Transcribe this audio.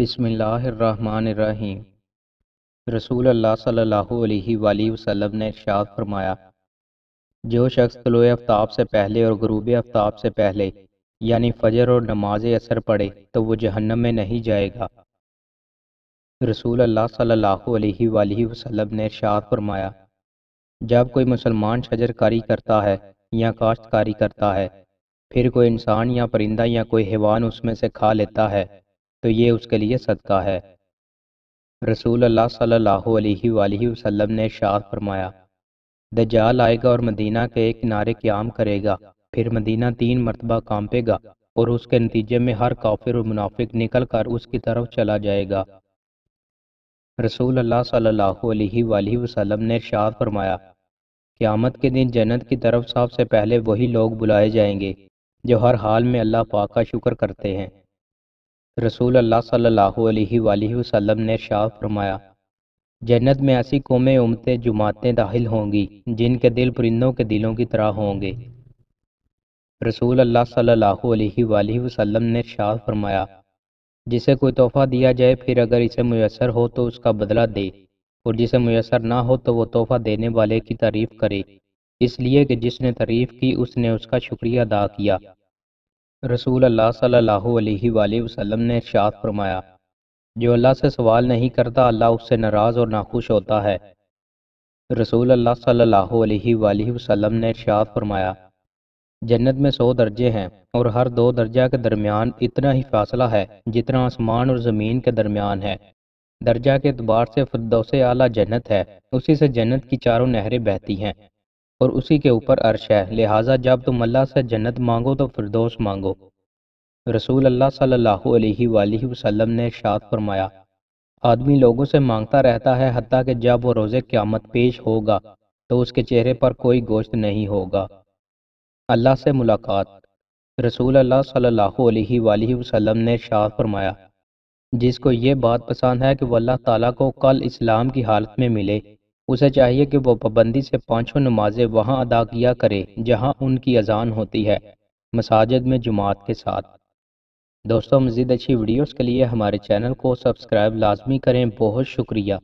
بسم اللہ الرحمن الرحیم۔ رسول اللہ صلی اللہ علیہ وآلہ وسلم نے ارشاد فرمایا، جو شخص طلوع آفتاب سے پہلے اور غروب آفتاب سے پہلے یعنی فجر اور نماز عصر پڑھے تو وہ جہنم میں نہیں جائے گا۔ رسول اللہ صلی اللہ علیہ وآلہ وسلم نے ارشاد فرمایا، جب کوئی مسلمان شجر کاری کرتا ہے یا کاشتکاری کرتا ہے، پھر کوئی انسان یا پرندہ یا کوئی حیوان اس میں سے کھا لیتا ہے تو یہ اس کے لیے صدقہ ہے۔ رسول اللہ صلی اللہ علیہ وآلہ وسلم نے ارشاد فرمایا، دجال آئے گا اور مدینہ کے ایک کنارے قیام کرے گا، پھر مدینہ 3 مرتبہ کانپے گا اور اس کے نتیجے میں ہر کافر اور منافق نکل کر اس کی طرف چلا جائے گا۔ رسول اللہ صلی اللہ علیہ وآلہ وسلم نے ارشاد فرمایا، قیامت کے دن جنت کی طرف سب سے پہلے وہی لوگ بلائے جائیں گے جو ہر حال میں اللہ پاک کا شکر کرتے ہیں۔ رسول اللہ صلی اللہ علیہ وآلہ وسلم نے ارشاد فرمایا، جنت میں ایسی قومیں امتیں جماعتیں داخل ہوں گی جن کے دل پرندوں کے دلوں کی طرح ہوں گے۔ رسول اللہ صلی اللہ علیہ وآلہ وسلم نے ارشاد فرمایا، جسے کوئی تحفہ دیا جائے پھر اگر اسے میسر ہو تو اس کا بدلہ دے، اور جسے میسر نہ ہو تو وہ تحفہ دینے والے کی تعریف کرے، اس لیے کہ جس نے تعریف کی اس نے اس کا شکریہ ادا کیا۔ رسول اللہ صلی اللہ علیہ وآلہ وسلم نے ارشاد فرمایا، جو اللہ سے سوال نہیں کرتا اللہ اس سے ناراض اور ناخوش ہوتا ہے۔ رسول اللہ صلی اللہ علیہ وآلہ وسلم نے ارشاد فرمایا، جنت میں 100 درجے ہیں اور ہر 2 درجہ کے درمیان اتنا ہی فاصلہ ہے جتنا آسمان اور زمین کے درمیان ہے۔ درجہ کے اعتبار سے فردوس اعلیٰ جنت ہے، اسی سے جنت کی 4 نہریں بہتی ہیں اور اسی کے اوپر عرش ہے، لہٰذا جب تم اللہ سے جنت مانگو تو فردوس مانگو۔ رسول اللہ صلی اللہ علیہ وآلہ وسلم نے ارشاد فرمایا، آدمی لوگوں سے مانگتا رہتا ہے حتیٰ کہ جب وہ روز قیامت پیش ہوگا تو اس کے چہرے پر کوئی گوشت نہیں ہوگا۔ اللہ سے ملاقات۔ رسول اللہ صلی اللہ علیہ وآلہ وسلم نے ارشاد فرمایا، جس کو یہ بات پسند ہے کہ وہ اللہ تعالیٰ کو کل اسلام کی حالت میں ملے، اسے چاہیے کہ وہ پابندی سے 5 نمازیں وہاں ادا کیا کرے جہاں ان کی اذان ہوتی ہے، مساجد میں جماعت کے ساتھ۔ دوستوں، مزید اچھی ویڈیوز کے لیے ہمارے چینل کو سبسکرائب لازمی کریں۔ بہت شکریہ۔